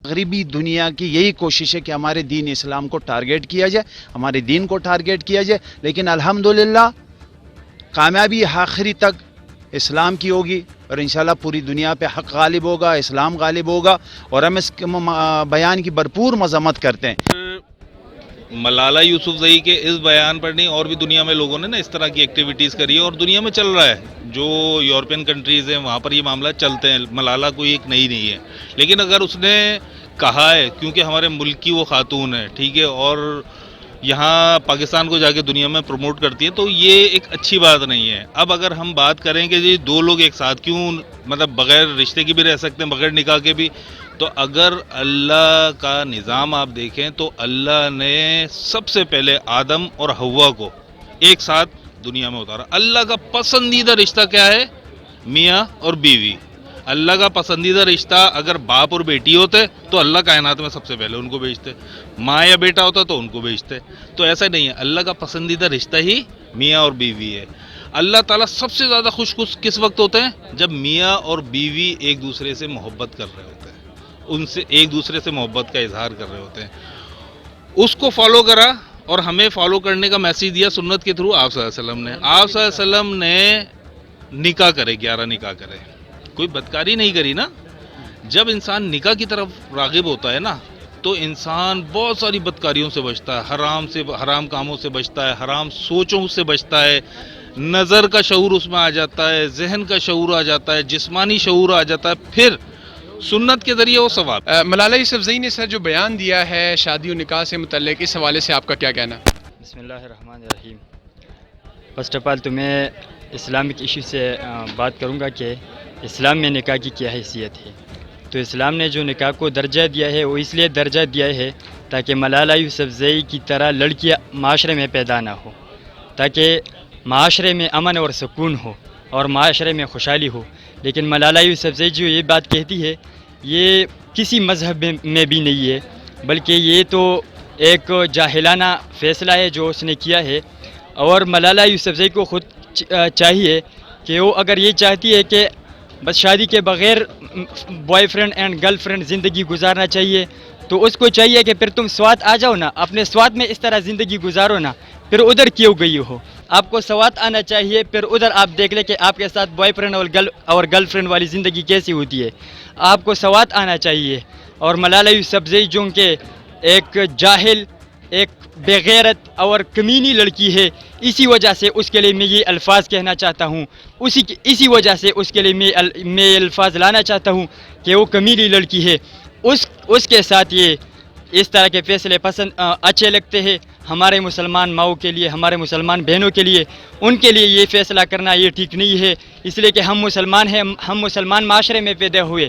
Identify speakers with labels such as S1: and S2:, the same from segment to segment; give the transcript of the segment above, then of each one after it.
S1: مغربی دنیا کی یہی کوشش ہے کہ ہمارے دین اسلام کو ٹارگیٹ کیا جائے، ہمارے دین کو ٹارگیٹ کیا جائے، لیکن الحمدللہ کامیابی آخری تک اسلام کی ہوگی، اور انشاءاللہ پوری دنیا پہ حق غالب ہوگا، اسلام غالب ہوگا، اور ہم اس بیان کی بھرپور مذمت کرتے ہیں۔
S2: ملالہ یوسفزئی کے اس بیان پر نہیں، اور بھی دنیا میں لوگوں نے نا اس طرح کی ایکٹیویٹیز کری ہے، اور دنیا میں چل رہا ہے، جو یورپین کنٹریز ہیں وہاں پر یہ معاملہ چلتے ہیں، ملالہ کوئی ایک نئی نہیں ہے، لیکن اگر اس نے کہا ہے، کیونکہ ہمارے ملک کی وہ خاتون ہے، ٹھیک ہے، اور یہاں پاکستان کو جا کے دنیا میں پروموٹ کرتی ہے، تو یہ ایک اچھی بات نہیں ہے۔ اب اگر ہم بات کریں کہ جی دو لوگ ایک ساتھ کیوں، مطلب بغیر رشتے کی بھی رہ سکتے ہیں، بغیر نکاح کے بھی، تو اگر اللہ کا نظام آپ دیکھیں تو اللہ نے سب سے پہلے آدم اور حوا کو ایک ساتھ دنیا میں اتارا۔ اللہ کا پسندیدہ رشتہ کیا ہے؟ میاں اور بیوی۔ اللہ کا پسندیدہ رشتہ اگر باپ اور بیٹی ہوتے تو اللہ کائنات میں سب سے پہلے ان کو بھیجتے، ماں یا بیٹا ہوتا تو ان کو بھیجتے، تو ایسا نہیں ہے۔ اللہ کا پسندیدہ رشتہ ہی میاں اور بیوی ہے۔ اللہ تعالیٰ سب سے زیادہ خوش کس وقت ہوتے ہیں؟ جب میاں اور بیوی ایک دوسرے سے محبت کر رہے ہوتے ہیں، ان سے ایک دوسرے سے محبت کا اظہار کر رہے ہوتے ہیں۔ اس کو فالو کرا، اور ہمیں فالو کرنے کا میسیج دیا سنت کے تھرو آپ صلی اللہ علیہ وسلم نے۔ آپ صلی اللہ علیہ وسلم نے نکاح کرے، 11 نکاح کرے، کوئی بدکاری نہیں کری نا۔ جب انسان نکاح کی طرف راغب ہوتا ہے نا تو انسان بہت ساری بدکاریوں سے بچتا ہے، حرام کاموں سے بچتا ہے، حرام سوچوں سے بچتا ہے، نظر کا شعور اس میں آ جاتا ہے، ذہن کا شعور آ جاتا ہے، جسمانی شعور آ جاتا ہے، پھر سنت کے ذریعے وہ ثواب۔
S3: ملالہ یوسفزئی نے سر جو بیان دیا ہے شادی و نکاح سے متعلق، اس حوالے سے آپ کا کیا کہنا؟
S4: بسم اللہ الرحمن الرحیم۔ فرسٹ آف آل تو میں اسلامک ایشو سے بات کروں گا کہ اسلام میں نکاح کی کیا حیثیت ہے۔ تو اسلام نے جو نکاح کو درجہ دیا ہے وہ اس لیے درجہ دیا ہے تاکہ ملالہ یوسفزئی کی طرح لڑکیاں معاشرے میں پیدا نہ ہو، تاکہ معاشرے میں امن اور سکون ہو اور معاشرے میں خوشحالی ہو۔ لیکن ملالہ یوسفزئی جو یہ بات کہتی ہے یہ کسی مذہب میں بھی نہیں ہے، بلکہ یہ تو ایک جاہلانہ فیصلہ ہے جو اس نے کیا ہے۔ اور ملالہ یوسفزئی کو خود چاہیے کہ وہ اگر یہ چاہتی ہے کہ بس شادی کے بغیر boy friend and girl friend زندگی گزارنا چاہیے، تو اس کو چاہیے کہ پھر تم سوات آ جاؤ نا، اپنے سوات میں اس طرح زندگی گزارو نا، پھر ادھر کیوں گئی ہو؟ آپ کو سوات آنا چاہیے، پھر ادھر آپ دیکھ لیں کہ آپ کے ساتھ بوائے فرینڈ اور گرل فرینڈ والی زندگی کیسی ہوتی ہے۔ آپ کو سوات آنا چاہیے۔ اور ملالہ یوسفزئی جو کہ ایک جاہل، ایک بے غیرت اور کمینی لڑکی ہے، اسی وجہ سے اس کے لیے میں یہ الفاظ کہنا چاہتا ہوں، اسی وجہ سے اس کے لیے میں یہ الفاظ لانا چاہتا ہوں کہ وہ کمینی لڑکی ہے۔ اس کے ساتھ یہ اس طرح کے فیصلے اچھے لگتے ہیں ہمارے مسلمان ماؤں کے لیے، ہمارے مسلمان بہنوں کے لیے، ان کے لیے یہ فیصلہ کرنا یہ ٹھیک نہیں ہے، اس لیے کہ ہم مسلمان ہیں، ہم مسلمان معاشرے میں پیدا ہوئے۔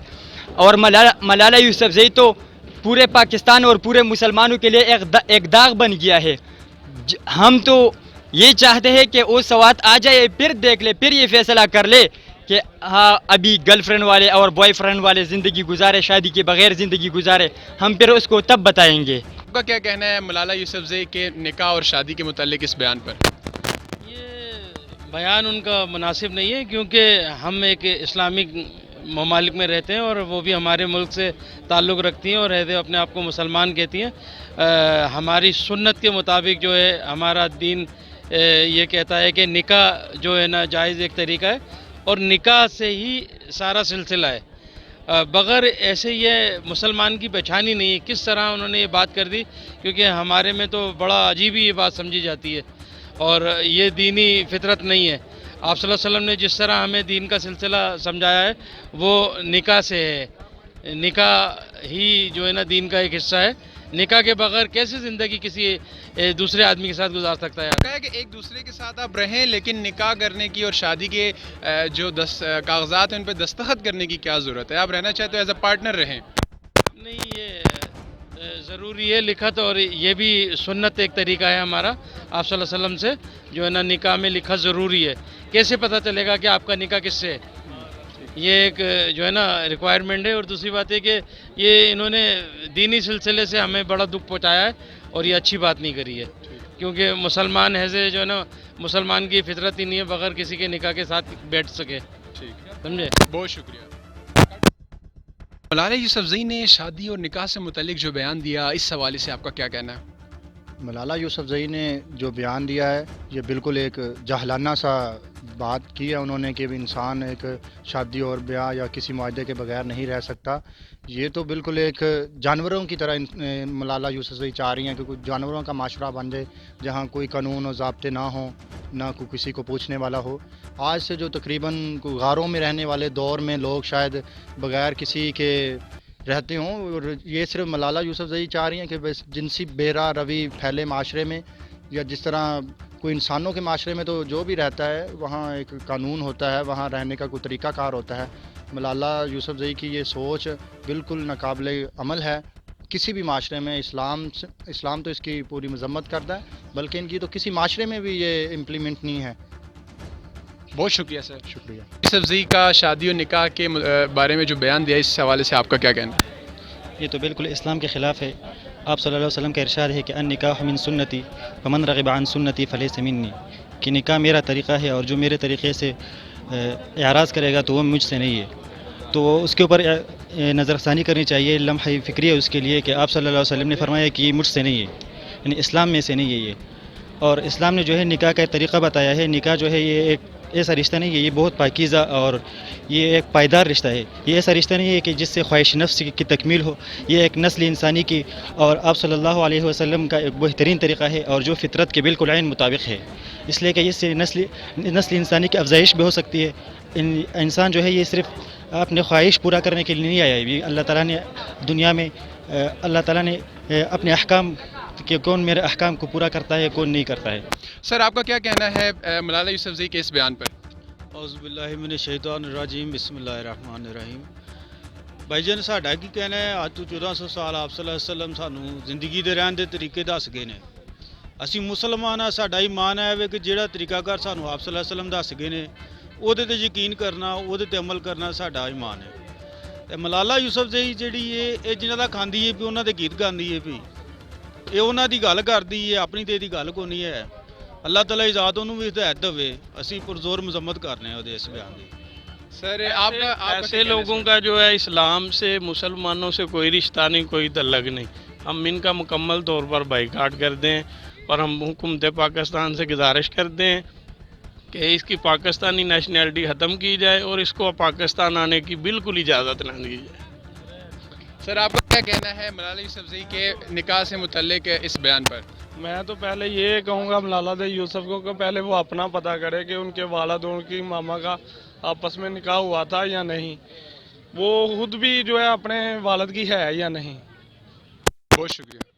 S4: اور ملالہ یوسفزئی تو پورے پاکستان اور پورے مسلمانوں کے لیے ایک داغ بن گیا ہے۔ ہم تو یہ چاہتے ہیں کہ وہ سوات آ جائے، پھر دیکھ لے، پھر یہ فیصلہ کر لے کہ ہاں ابھی گرل فرینڈ والے اور بوائے فرینڈ والے زندگی گزارے، شادی کے بغیر زندگی گزارے، ہم پھر اس کو تب بتائیں گے۔
S3: آپ کا کیا کہنا ہے ملالہ یوسفزئی کے نکاح اور شادی کے متعلق اس بیان پر؟
S5: یہ بیان ان کا مناسب نہیں ہے، کیونکہ ہم ایک اسلامک ممالک میں رہتے ہیں اور وہ بھی ہمارے ملک سے تعلق رکھتی ہیں اور اپنے آپ کو مسلمان کہتی ہیں۔ ہماری سنت کے مطابق جو ہے ہمارا دین یہ کہتا ہے کہ نکاح جو ہے نا جائز ایک طریقہ ہے، اور نکاح سے ہی سارا سلسلہ ہے۔ بغیر ایسے یہ مسلمان کی پہچان ہی نہیں ہے۔ کس طرح انہوں نے یہ بات کر دی، کیونکہ ہمارے میں تو بڑا عجیب ہی یہ بات سمجھی جاتی ہے، اور یہ دینی فطرت نہیں ہے۔ آپ صلی اللہ علیہ وسلم نے جس طرح ہمیں دین کا سلسلہ سمجھایا ہے وہ نکاح سے ہے۔ نکاح ہی جو ہے نا دین کا ایک حصہ ہے۔ نکاح کے بغیر کیسے زندگی کسی دوسرے آدمی کے ساتھ گزار سکتا ہے؟
S3: کہا ہے کہ ایک دوسرے کے ساتھ آپ رہیں، لیکن نکاح کرنے کی اور شادی کے جو کاغذات ہیں ان پہ دستخط کرنے کی کیا ضرورت ہے؟ آپ رہنا چاہتے ہو ایز اے پارٹنر رہیں۔
S5: نہیں، یہ ضروری ہے لکھت، اور یہ بھی سنت ایک طریقہ ہے ہمارا آپ صلی اللہ علیہ وسلم سے، جو ہے نا نکاح میں لکھت ضروری ہے۔ کیسے پتہ چلے گا کہ آپ کا نکاح کس سے ہے؟ یہ ایک جو ہے نا ریکوائرمنٹ ہے۔ اور دوسری بات ہے کہ یہ انہوں نے دینی سلسلے سے ہمیں بڑا دکھ پہنچایا ہے، اور یہ اچھی بات نہیں کری ہے، کیونکہ مسلمان ایسے جو ہے نا مسلمان کی فطرت ہی نہیں ہے بغیر کسی کے نکاح کے ساتھ بیٹھ سکے۔
S3: ٹھیک ہے،
S5: سمجھے؟
S3: بہت شکریہ۔ ملالہ یوسفزئی نے شادی اور نکاح سے متعلق جو بیان دیا، اس حوالے سے آپ کا کیا کہنا ہے؟
S6: ملالہ یوسفزئی نے جو بیان دیا ہے یہ بالکل ایک جاہلانہ سا بات کی ہے انہوں نے کہ انسان ایک شادی اور بیاہ یا کسی معاہدے کے بغیر نہیں رہ سکتا. یہ تو بالکل ایک جانوروں کی طرح ملالہ یوسفزئی چاہ رہی ہیں کہ کوئی جانوروں کا معاشرہ بن جائے جہاں کوئی قانون و ضابطے نہ ہوں، نہ کوئی کسی کو پوچھنے والا ہو. آج سے جو تقریباً غاروں میں رہنے والے دور میں لوگ شاید بغیر کسی کے رہتے ہوں، اور یہ صرف ملالہ یوسفزئی چاہ رہی ہیں کہ بس جنسی بیرا روی پھیلے معاشرے میں، یا جس طرح کوئی انسانوں کے معاشرے میں تو جو بھی رہتا ہے وہاں ایک قانون ہوتا ہے، وہاں رہنے کا کوئی طریقہ کار ہوتا ہے. ملالہ یوسفزئی کی یہ سوچ بالکل ناقابل عمل ہے کسی بھی معاشرے میں. اسلام تو اس کی پوری مذمت کرتا ہے، بلکہ ان کی تو کسی معاشرے میں بھی یہ امپلیمنٹ نہیں ہے.
S3: بہت شکریہ سر.
S6: شکریہ.
S3: یوسفزئی کا شادی و نکاح کے بارے میں جو بیان دیا، اس حوالے سے آپ کا کیا کہنا ہے؟
S7: یہ تو بالکل اسلام کے خلاف ہے. آپ صلی اللہ علیہ وسلم کا ارشاد ہے کہ ان نکاح من سنتی فمن رغب عن سنتی فلیس منی، کہ نکاح میرا طریقہ ہے اور جو میرے طریقے سے اعراض کرے گا تو وہ مجھ سے نہیں ہے. تو اس کے اوپر نظر ثانی کرنی چاہیے. لمحہ فکری ہے اس کے لیے کہ آپ صلی اللہ علیہ وسلم نے فرمایا کہ یہ مجھ سے نہیں ہے، یعنی اسلام میں سے نہیں ہے یہ. اور اسلام نے جو ہے نکاح کا طریقہ بتایا ہے. نکاح جو ہے یہ ایک ایسا رشتہ نہیں ہے، یہ بہت پاکیزہ اور یہ ایک پائیدار رشتہ ہے. یہ ایسا رشتہ نہیں ہے کہ جس سے خواہش نفس کی تکمیل ہو. یہ ایک نسل انسانی کی اور آپ صلی اللہ علیہ وسلم کا ایک بہترین طریقہ ہے اور جو فطرت کے بالکل عین مطابق ہے. اس لیے کہ اس سے نسل انسانی کی افزائش بھی ہو سکتی ہے. انسان جو ہے یہ صرف اپنے خواہش پورا کرنے کے لیے نہیں آیا ہے. اللہ تعالیٰ نے دنیا میں اللہ تعالیٰ نے اپنے احکام کہ کون میرے احکام کو پورا کرتا ہے کون نہیں کرتا ہے.
S3: سر آپ کا کیا کہنا ہے ملالہ یوسفزئی کے اس بیان پر؟
S8: اعوذ باللہ من الشیطان الرجیم، بسم اللہ الرحمن الرحیم. بھائی جان ਸਾਡਾ ਕੀ ਕਹਿਣਾ ਹੈ؟ ਅੱਜ ਤੋਂ 1400 ਸਾਲ ਆਪ ਸੱਲੱਲਾਹੁ ਅਲੈਹਿ ਵਸੱਲਮ ਸਾਨੂੰ ਜ਼ਿੰਦਗੀ ਦੇ ਰਹਿਣ ਦੇ ਤਰੀਕੇ ਦੱਸ ਗਏ ਨੇ. ਅਸੀਂ ਮੁਸਲਮਾਨ ਆ, ਸਾਡਾ ਈਮਾਨ ਹੈ ਵੇ ਕਿ ਜਿਹੜਾ ਤਰੀਕਾਕਾਰ ਸਾਨੂੰ ਆਪ ਸੱਲੱਲਾਹੁ ਅਲੈਹਿ ਵਸੱਲਮ ਦੱਸ ਗਏ ਨੇ ਉਹਦੇ ਤੇ ਯਕੀਨ ਕਰਨਾ, ਉਹਦੇ ਤੇ ਅਮਲ ਕਰਨਾ ਸਾਡਾ ਈਮਾਨ ਹੈ. ਤੇ ਮਲਾਲਾ ਯੂਸਫਜ਼ਈ ਜਿਹੜੀ ਇਹ ਜਿਨ੍ਹਾਂ ਦਾ ਖਾਂਦੀ ਹੈ ਵੀ ਉਹਨਾਂ ਦੇ ਗੀਤ ਗਾਉਂਦੀ ਹੈ ਵੀ ਇਹ ਉਹਨਾਂ ਦੀ ਗੱਲ ਕਰਦੀ ਹੈ, ਆਪਣੀ ਤੇ ਇਹਦੀ ਗੱਲ ਕੋਈ ਨਹੀਂ ਹੈ. اللہ تعالیٰ ذات انہوں بھی ہدایت دے. اسی پرزور مذمت کرنے ہیں اس بیان دی.
S3: سر آپ کا
S5: ایسے لوگوں کا جو ہے اسلام سے مسلمانوں سے کوئی رشتہ نہیں، کوئی تعلق نہیں. ہم ان کا مکمل طور پر بائیکاٹ کر دیں اور ہم حکومت پاکستان سے گزارش کر دیں کہ اس کی پاکستانی نیشنلٹی ختم کی جائے اور اس کو پاکستان آنے کی بالکل اجازت نہ دی جائے.
S3: سر آپ کا کیا کہنا ہے ملالہ یوسفزئی کے نکاح سے متعلق اس بیان پر؟
S9: میں تو پہلے یہ کہوں گا ملالہ یوسف کو کہ پہلے وہ اپنا پتہ کرے کہ ان کے والد اور ان کی ماما کا آپس میں نکاح ہوا تھا یا نہیں. وہ خود بھی جو ہے اپنے والد کی ہے یا نہیں.
S3: بہت شکریہ.